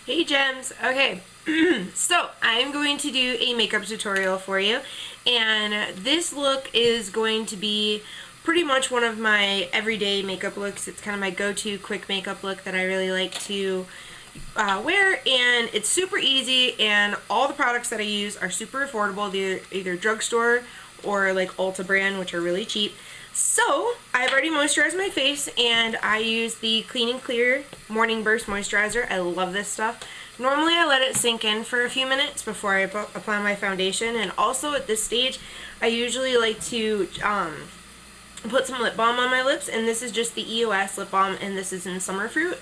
Hey gems. Okay, so I'm going to do a makeup tutorial for you, and this look is going to be pretty much one of my everyday makeup looks. It's kind of my go-to quick makeup look that I really like to wear, and it's super easy, and all the products that I use are super affordable. They're either drugstore or like Ulta brand, which are really cheap. So, I've already moisturized my face, and I use the Clean and Clear Morning Burst Moisturizer. I love this stuff. Normally, I let it sink in for a few minutes before I apply my foundation, and also at this stage, I usually like to put some lip balm on my lips, and this is just the EOS lip balm, and this is in Summer Fruit.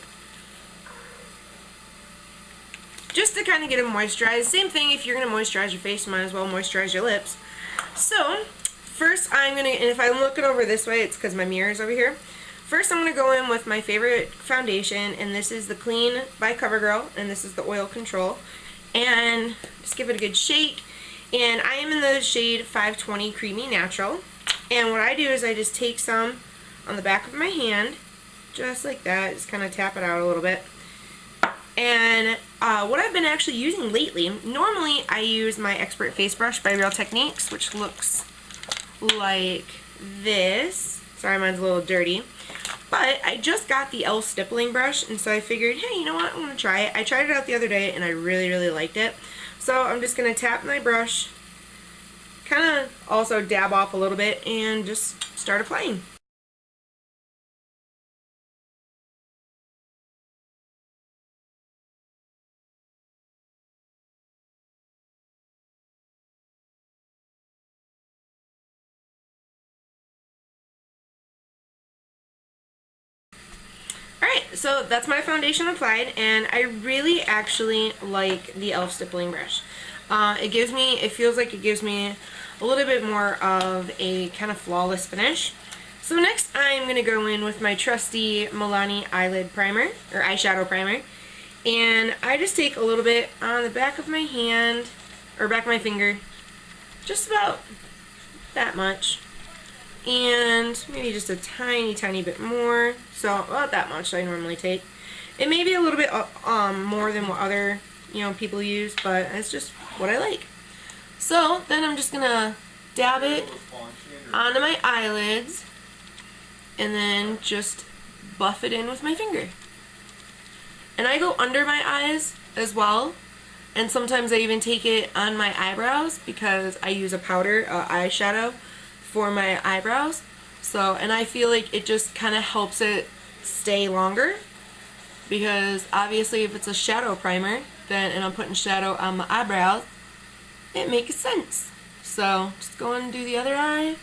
Just to kind of get them moisturized. Same thing, if you're going to moisturize your face, you might as well moisturize your lips. So, first I'm going to, and if I'm looking over this way, it's because my mirror is over here. First I'm going to go in with my favorite foundation, and this is the Clean by CoverGirl, and this is the Oil Control. And just give it a good shake. And I am in the shade 520 Creamy Natural. And what I do is I just take some on the back of my hand, just like that, just kind of tap it out a little bit. And what I've been actually using lately, normally I use my Expert Face Brush by Real Techniques, which looks like this. Sorry, mine's a little dirty. But I just got the e.l.f. stippling brush, and so I figured, hey, you know what, I'm going to try it. I tried it out the other day, and I really, really liked it. So I'm just going to tap my brush, kind of also dab off a little bit, and just start applying. Alright, so that's my foundation applied, and I really actually like the e.l.f. stippling brush. It feels like it gives me a little bit more of a kind of flawless finish. So next I'm going to go in with my trusty Milani eyelid primer, or eyeshadow primer, and I just take a little bit on the back of my hand, or back of my finger, just about that much. And maybe just a tiny, tiny bit more. So about that much I normally take. It may be a little bit more than what other people use, but it's just what I like. So then I'm just gonna dab it onto my eyelids, and then just buff it in with my finger. And I go under my eyes as well, and sometimes I even take it on my eyebrows because I use a powder eyeshadow for my eyebrows. So, and I feel like it just kind of helps it stay longer, because obviously if it's a shadow primer, then, and I'm putting shadow on my eyebrows, it makes sense. So just go and do the other eye.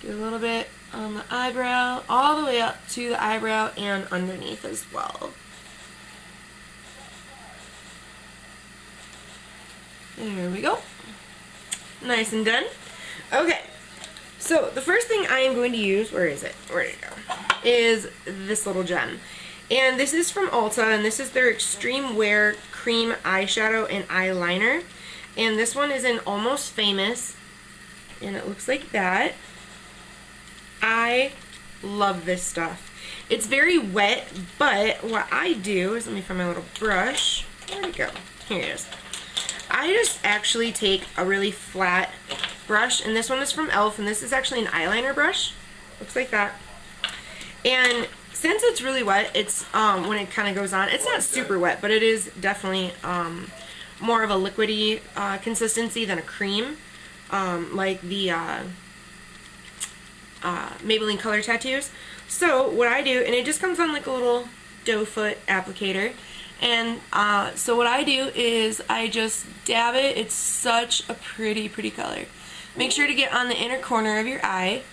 Get a little bit on the eyebrow, all the way up to the eyebrow and underneath as well. There we go. Nice and done. Okay, so the first thing I am going to use, where is it? Where did it go? Is this little gem. And this is from Ulta, and this is their Extreme Wear Cream Eyeshadow and Eyeliner. And this one is in Almost Famous, and it looks like that. I love this stuff. It's very wet, but what I do is, let me find my little brush. Where'd it go? Here it is. I just actually take a really flat brush, and this one is from e.l.f., and this is actually an eyeliner brush. Looks like that. And since it's really wet, it's when it kind of goes on, it's not super wet, but it is definitely more of a liquidy consistency than a cream, like the Maybelline Color Tattoos. So what I do, and it just comes on like a little doe foot applicator. And so what I do is I just dab it. It's such a pretty, pretty color. Make sure to get on the inner corner of your eye,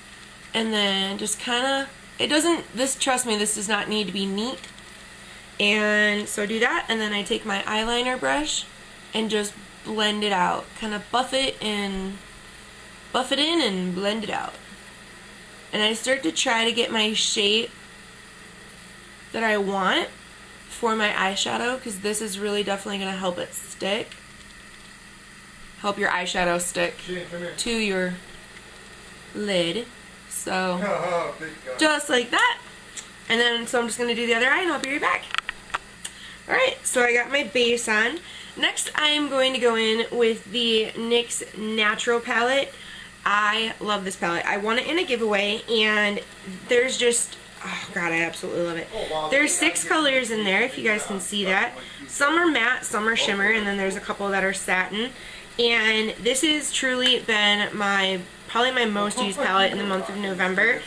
and then just kind of, trust me, this does not need to be neat. And so do that, and then I take my eyeliner brush and just blend it out. Kind of buff it in and blend it out. And I start to try to get my shape that I want for my eyeshadow, because this is really definitely going to help it stick. Help your eyeshadow stick to your lid. So, just like that. And then, so I'm just going to do the other eye, and I'll be right back. Alright, so I got my base on. Next I'm going to go in with the NYX Natural palette. I love this palette. I won it in a giveaway, and there's just, oh god, I absolutely love it. There's 6 colors in there, if you guys can see that. Some are matte, some are shimmer, and then there's a couple that are satin. And this has truly been probably my most used palette in the month of November.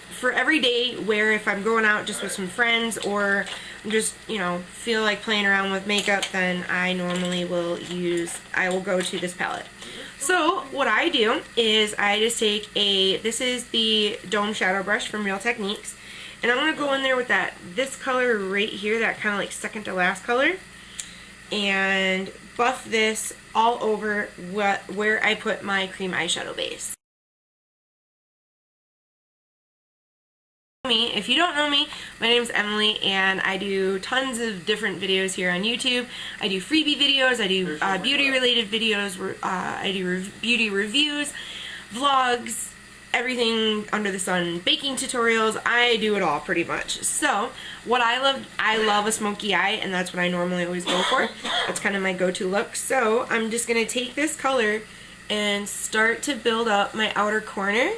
For every day where if I'm going out just with some friends or just, you know, feel like playing around with makeup, then I normally will go to this palette. So what I do is I just take this is the Dome Shadow Brush from Real Techniques, and I'm going to go in there with this color right here, that kind of like second to last color, and buff this all over where I put my cream eyeshadow base. If you don't know me, my name is Emily, and I do tons of different videos here on YouTube. I do freebie videos, I do beauty related videos, I do beauty reviews, vlogs, everything under the sun, baking tutorials. I do it all pretty much. So what I love a smoky eye, and that's what I normally always go for. That's kind of my go-to look. So I'm just going to take this color and start to build up my outer corner.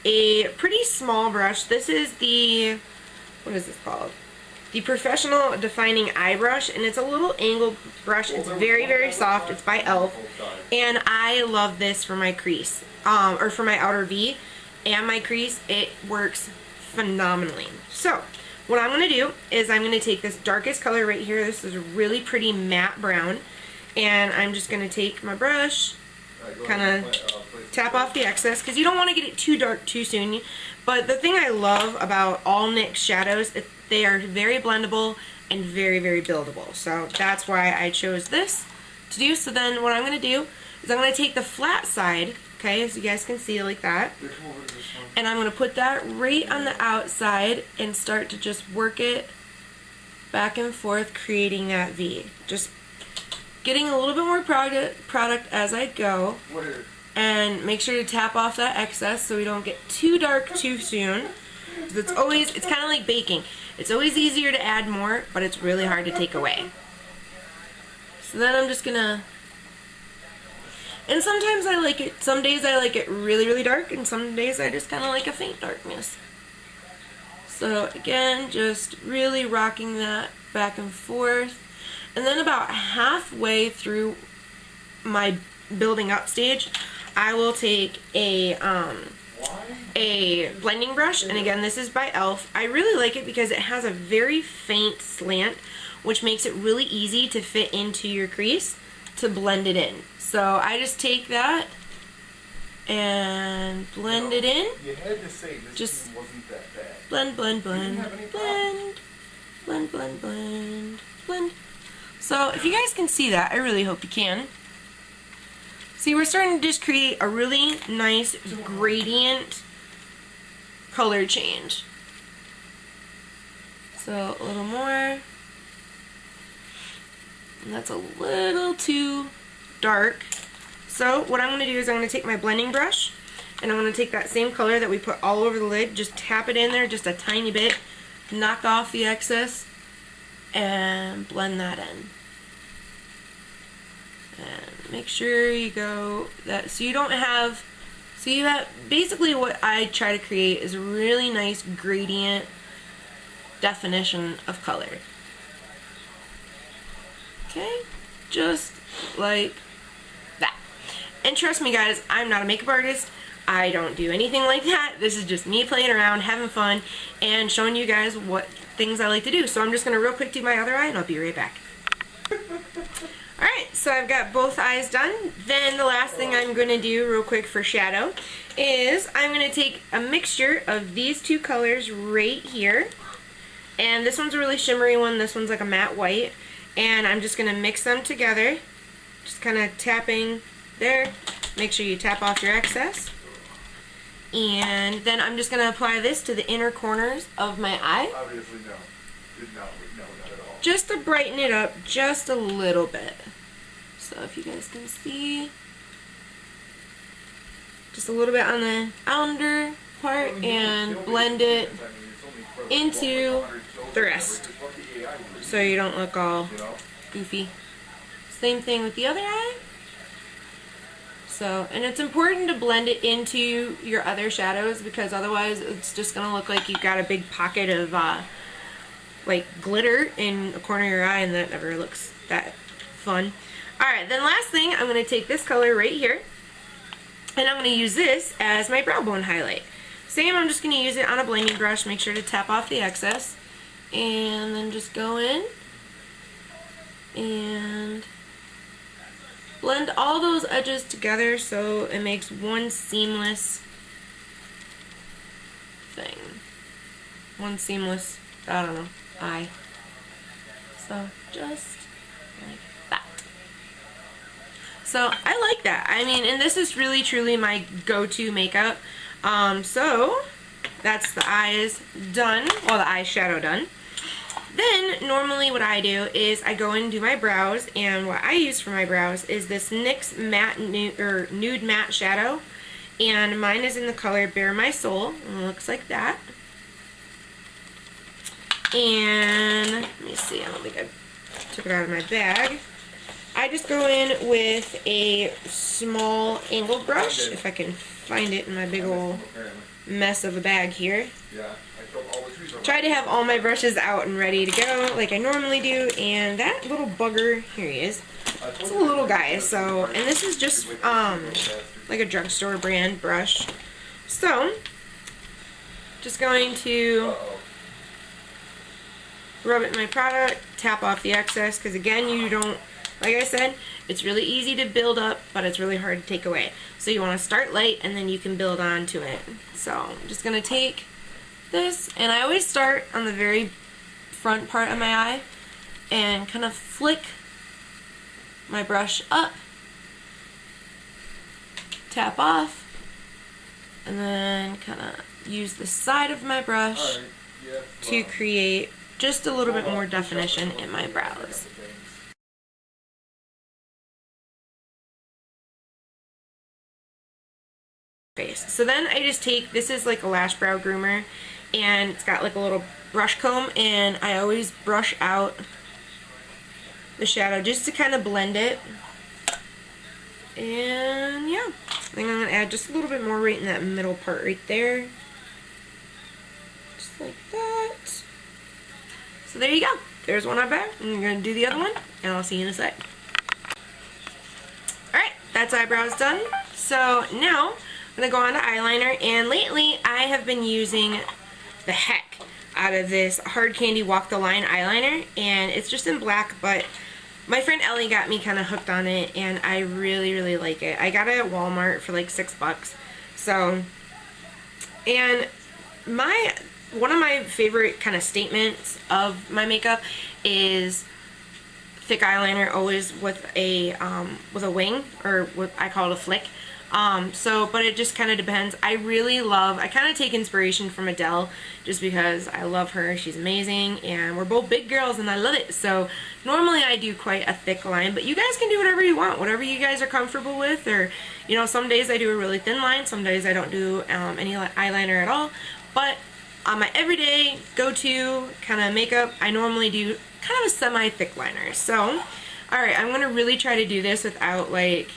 A pretty small brush. This is the, what is this called? The Professional Defining Eye Brush, and it's a little angled brush. It's very, very soft. It's by e.l.f. and I love this for my crease, or for my outer V and my crease. It works phenomenally. So what I'm going to do is I'm going to take this darkest color right here. This is a really pretty matte brown, and I'm just going to take my brush, kind of tap off the excess, because you don't want to get it too dark too soon. But the thing I love about all NYX shadows, they are very blendable and very, very buildable. So that's why I chose this to do. So then what I'm going to do is I'm going to take the flat side, okay, as you guys can see, like that, and I'm going to put that right on the outside and start to just work it back and forth, creating that V. Just getting a little bit more product as I go, and make sure to tap off that excess so we don't get too dark too soon. It's kind of like baking. It's always easier to add more, but it's really hard to take away. So then I'm just gonna, and sometimes I like it, some days I like it really, really dark, and some days I just kind of like a faint darkness. So again, just really rocking that back and forth. And then about halfway through my building up stage, I will take a blending brush, and again, this is by e.l.f. I really like it because it has a very faint slant, which makes it really easy to fit into your crease to blend it in. So I just take that and blend it in. You had to say this just wasn't that bad. Blend, blend, blend, blend, blend, blend, blend, blend. So if you guys can see that, I really hope you can. See, we're starting to just create a really nice gradient color change. So a little more. And that's a little too dark. So what I'm going to do is I'm going to take my blending brush, and I'm going to take that same color that we put all over the lid, just tap it in there just a tiny bit, knock off the excess, and blend that in. And make sure you go that, so you don't have, so you have, basically what I try to create is a really nice gradient definition of color. Okay, just like that. And trust me guys, I'm not a makeup artist. I don't do anything like that. This is just me playing around, having fun, and showing you guys what things I like to do. So I'm just going to real quick do my other eye, and I'll be right back. Alright, so I've got both eyes done. Then the last thing I'm going to do real quick for shadow is I'm going to take a mixture of these two colors right here. And this one's a really shimmery one, this one's like a matte white. And I'm just going to mix them together. Just kind of tapping there. Make sure you tap off your excess. And then I'm just going to apply this to the inner corners of my eye. Obviously no. Did not, no, not at all. Just to brighten it up just a little bit. So if you guys can see, just a little bit on the under part and blend it into the rest so you don't look all goofy. Same thing with the other eye. So, and it's important to blend it into your other shadows because otherwise it's just going to look like you've got a big pocket of like glitter in a corner of your eye, and that never looks that fun. Alright, then last thing, I'm going to take this color right here and I'm going to use this as my brow bone highlight. Same, I'm just going to use it on a blending brush, make sure to tap off the excess, and then just go in and blend all those edges together so it makes one seamless thing. One seamless, I don't know, eye. So just like that. So I like that. I mean, and this is really truly my go-to makeup. So that's the eyes done, well, the eyeshadow done. Then normally what I do is I go in and do my brows, and what I use for my brows is this NYX matte nude matte shadow, and mine is in the color Bare My Soul, and it looks like that. And let me see, I don't think I took it out of my bag. I just go in with a small angled brush, if I can find it in my big old mess of a bag here. Try to have all my brushes out and ready to go like I normally do, and that little bugger, here he is, it's a little guy, so, and this is just like a drugstore brand brush. So, just going to rub it in my product, tap off the excess, because again, you don't, like I said, it's really easy to build up, but it's really hard to take away. So you want to start light and then you can build on to it. So I'm just going to take this, and I always start on the very front part of my eye and kind of flick my brush up, tap off, and then kind of use the side of my brush to create just a little bit more definition in my brows. Face. So then I just take, this is like a lash brow groomer, and it's got like a little brush comb, and I always brush out the shadow just to kind of blend it. And yeah, I think I'm going to add just a little bit more right in that middle part right there. Just like that. So there you go. There's one eye back. I'm going to do the other one, and I'll see you in a sec. Alright, that's eyebrows done. So now I'm going to go on to eyeliner, and lately I have been using the heck out of this Hard Candy Walk the Line eyeliner, and it's just in black, but my friend Ellie got me kind of hooked on it, and I really, really like it. I got it at Walmart for like $6. So, and one of my favorite kind of statements of my makeup is thick eyeliner, always with a wing, or what I call it a flick. But it just kind of depends. I kind of take inspiration from Adele just because I love her. She's amazing, and we're both big girls, and I love it. So normally I do quite a thick line, but you guys can do whatever you want, whatever you guys are comfortable with, or, you know, some days I do a really thin line, some days I don't do any eyeliner at all, but on my everyday go-to kind of makeup, I normally do kind of a semi-thick liner. So, alright, I'm going to really try to do this without, like,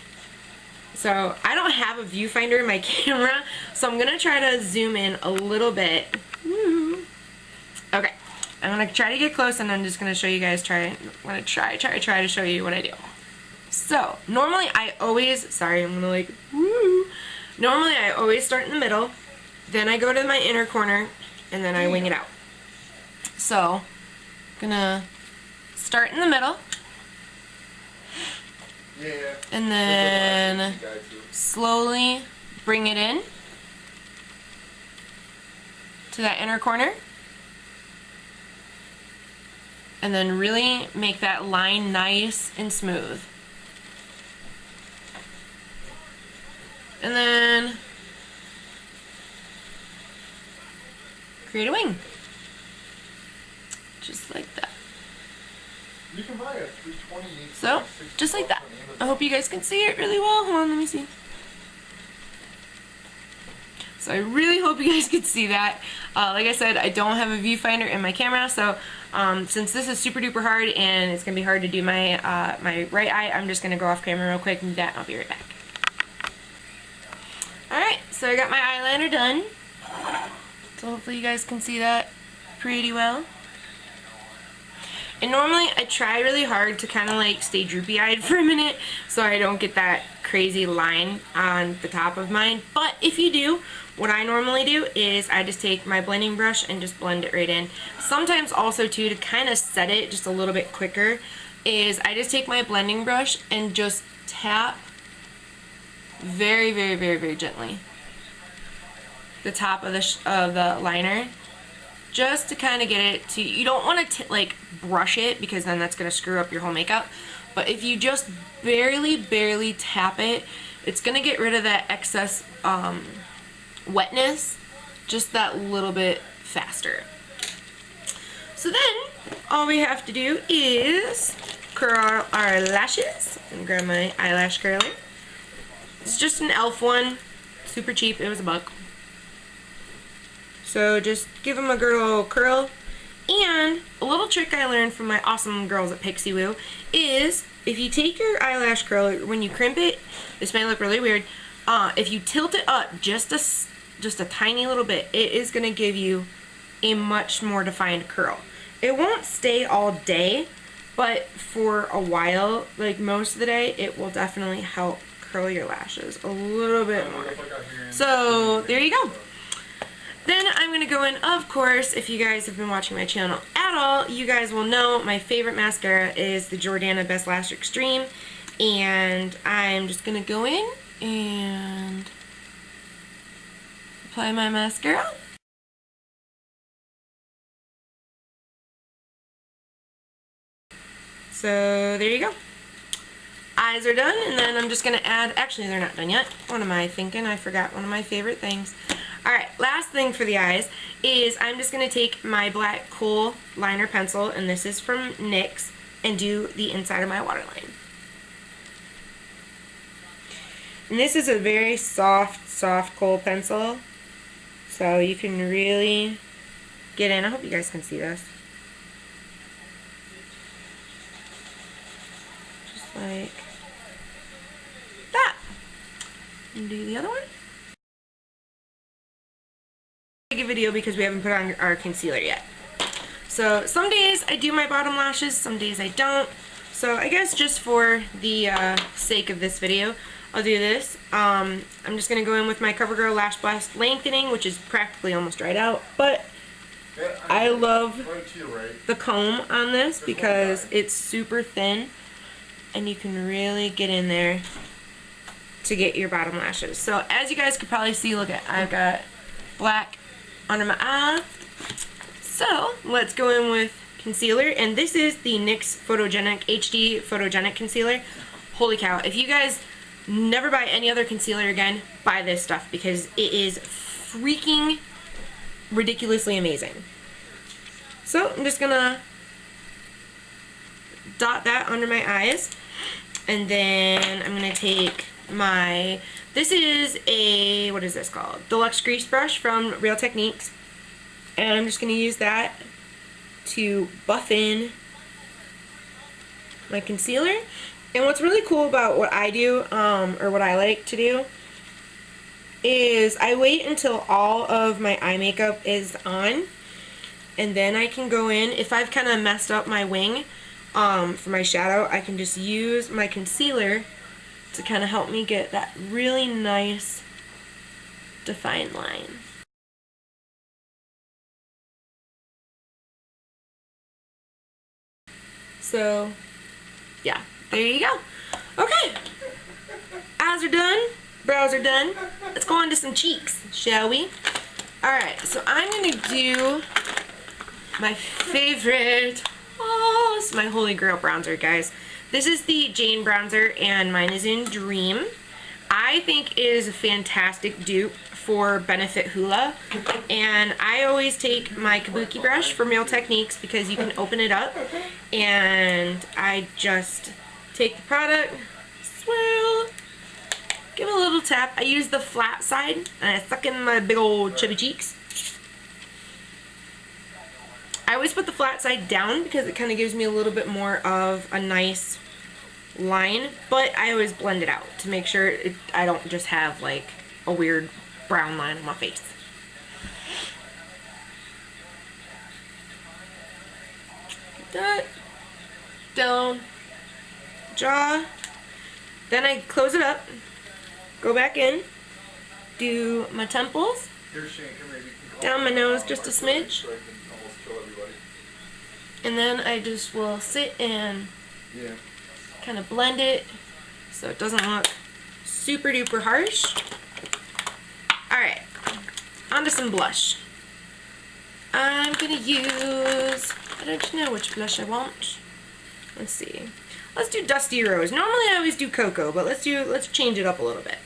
so I don't have a viewfinder in my camera, so I'm going to try to zoom in a little bit. Woo. Okay, I'm going to try to get close, and I'm just going to show you guys, I'm going to try to show you what I do. So, normally I always, sorry, I'm going to like, woo. Normally I always start in the middle, then I go to my inner corner, and then I wing it out. So, I'm going to start in the middle. And then slowly bring it in to that inner corner. And then really make that line nice and smooth. And then create a wing. Just like that. So, just like that. I hope you guys can see it really well. Hold on, let me see. So I really hope you guys could see that. Like I said, I don't have a viewfinder in my camera, so since this is super duper hard and it's going to be hard to do my my right eye, I'm just going to go off camera real quick and do that, and I'll be right back. Alright, so I got my eyeliner done. So hopefully you guys can see that pretty well. And normally I try really hard to kind of like stay droopy-eyed for a minute so I don't get that crazy line on the top of mine. But if you do, what I normally do is I just take my blending brush and just blend it right in. Sometimes also too, to kind of set it just a little bit quicker, is I just take my blending brush and just tap very, very, very, very gently the top of the liner, just to kind of get it to, you don't want to like brush it because then that's going to screw up your whole makeup, but if you just barely tap it, it's going to get rid of that excess wetness just that little bit faster. So then all we have to do is curl our lashes. And grab my eyelash curler. It's just an e.l.f. one, super cheap, it was $1. So just give them a good old curl. And a little trick I learned from my awesome girls at Pixie Woo is if you take your eyelash curler, when you crimp it, this may look really weird, if you tilt it up just a tiny little bit, it is going to give you a much more defined curl. It won't stay all day, but for a while, like most of the day, it will definitely help curl your lashes a little bit more. So there you go. Then I'm going to go in, of course, if you guys have been watching my channel at all, you guys will know my favorite mascara is the Jordana Best Lash Extreme. And I'm just going to go in and apply my mascara. So there you go. Eyes are done, and then I'm just going to add, actually they're not done yet. What am I thinking? I forgot one of my favorite things. Alright, last thing for the eyes is I'm just going to take my black kohl liner pencil, and this is from NYX, and do the inside of my waterline. And this is a very soft kohl pencil, so you can really get in. I hope you guys can see this. Just like that. And do the other one. A video because we haven't put on our concealer yet. So some days I do my bottom lashes, some days I don't. So I guess just for the sake of this video, I'll do this. I'm just going to go in with my CoverGirl Lash Blast Lengthening, which is practically almost dried out, but I love the comb on this because it's super thin and you can really get in there to get your bottom lashes. So as you guys could probably see, look at, I've got black under my eyes. So let's go in with concealer, and this is the NYX Photogenic HD Photogenic Concealer. Holy cow, if you guys never buy any other concealer again, buy this stuff because it is freaking ridiculously amazing. So I'm just gonna dot that under my eyes, and then I'm gonna take my, this is a, what is this called? Deluxe Grease Brush from Real Techniques. And I'm just going to use that to buff in my concealer. And what's really cool about what I do, or what I like to do, is I wait until all of my eye makeup is on. And then I can go in, if I've kind of messed up my wing for my shadow, I can just use my concealer to kind of help me get that really nice defined line. So yeah, there you go. Okay, eyes are done, brows are done. Let's go on to some cheeks, shall we? Alright, so I'm going to do my favorite, oh, this is my holy grail bronzer, guys. This is the Jane bronzer, and mine is in Dream. I think it is a fantastic dupe for Benefit Hula, and I always take my kabuki brush from Real Techniques because you can open it up, and I just take the product, swirl, give it a little tap. I use the flat side and I suck in my big old chubby cheeks. I always put the flat side down because it kind of gives me a little bit more of a nice line, but I always blend it out to make sure I don't just have like a weird brown line on my face. Get that down, jaw. Then I close it up, go back in, do my temples, down my nose just a smidge, and then I just will sit and kind of blend it so it doesn't look super duper harsh. Alright, on to some blush. I'm gonna use, I don't know which blush I want. Let's see. Let's do Dusty Rose. Normally I always do Cocoa, but let's change it up a little bit.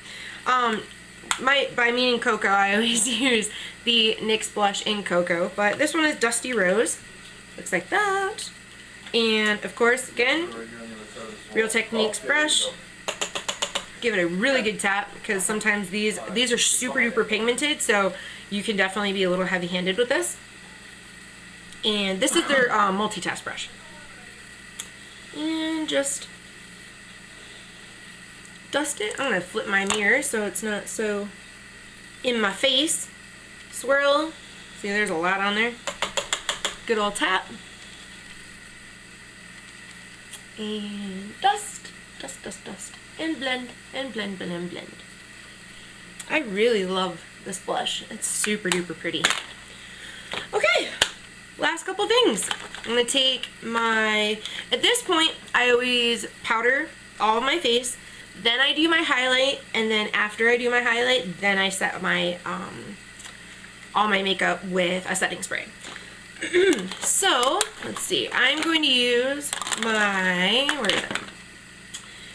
By meaning Cocoa, I always use the NYX blush in Cocoa, but this one is Dusty Rose. Looks like that. And of course, again, Real Techniques brush. Give it a really good tap because sometimes these are super duper pigmented, so you can definitely be a little heavy-handed with this. And this is their multitask brush. And just dust it. I'm gonna flip my mirror so it's not so in my face. Swirl. See, there's a lot on there. Good old tap. And dust, dust, dust, dust. And blend, and blend, blend, and blend. I really love this blush. It's super duper pretty. Okay, last couple things. I'm going to take my, at this point, I always powder all of my face, then I do my highlight, and then after I do my highlight, then I set my, all my makeup with a setting spray. So, let's see, I'm going to use my, where is it?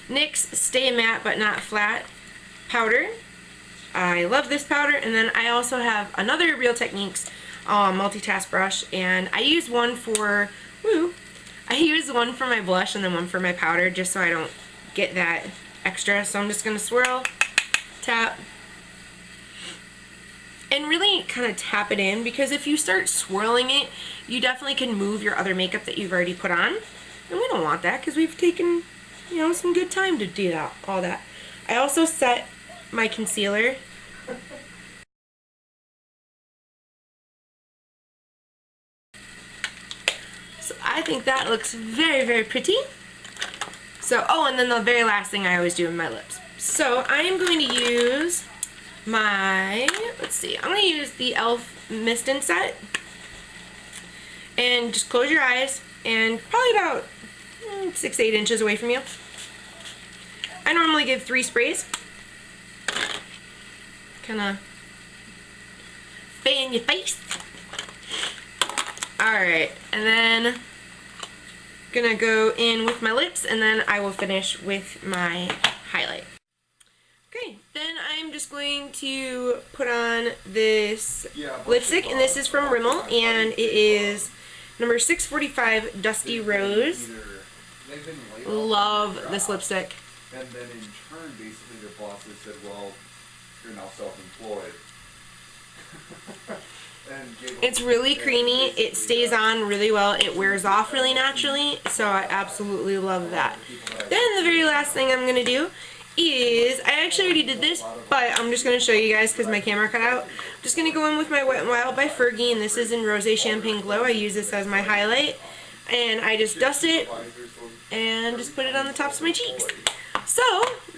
NYX Stay Matte But Not Flat powder. I love this powder, and then I also have another Real Techniques multitask brush, and I use one for, I use one for my blush and then one for my powder just so I don't get that extra. So I'm just going to swirl, tap, and really kind of tap it in, because if you start swirling it, you definitely can move your other makeup that you've already put on, and we don't want that because we've taken, you know, some good time to do that, all that. I also set my concealer. So I think that looks very, very pretty. So, oh, and then the very last thing I always do in my lips. So I am going to use my, let's see, I'm going to use the e.l.f. Mist and Set. And just close your eyes, and probably about 6-8 inches away from you. I normally give 3 sprays. Kind of fan your face. Alright, and then gonna go in with my lips, and then I will finish with my highlight. Okay, then I'm just going to put on this lipstick, and this is from Rimmel, and it is number 645 Dusty Rose. Love this lipstick. And then in turn, basically, their bosses said, well, you're now self-employed. It's really creamy. It stays on really well. It wears off really naturally, so I absolutely love that. Then the very last thing I'm going to do is, I actually already did this, but I'm just going to show you guys because my camera cut out. I'm just going to go in with my Wet n Wild by Fergie, and this is in Rosé Champagne Glow. I use this as my highlight, and I just dust it and just put it on the tops of my cheeks. So,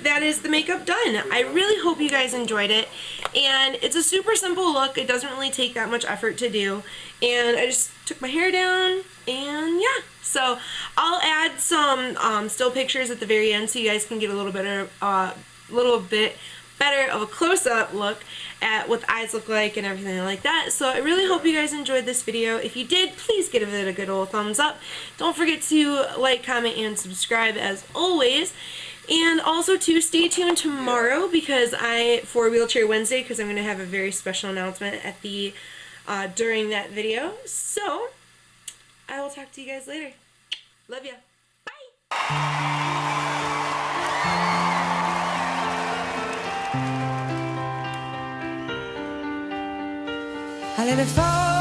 that is the makeup done. I really hope you guys enjoyed it, and it's a super simple look. It doesn't really take that much effort to do, and I just took my hair down, and yeah. So, I'll add some still pictures at the very end so you guys can get a little bit better of a close-up look at what the eyes look like and everything like that. So I really hope you guys enjoyed this video. If you did, please give it a good old thumbs up. Don't forget to like, comment, and subscribe as always. And also to stay tuned tomorrow because for Wheelchair Wednesday, because I'm going to have a very special announcement at the during that video. So I will talk to you guys later. Love ya. Bye. I let it fall.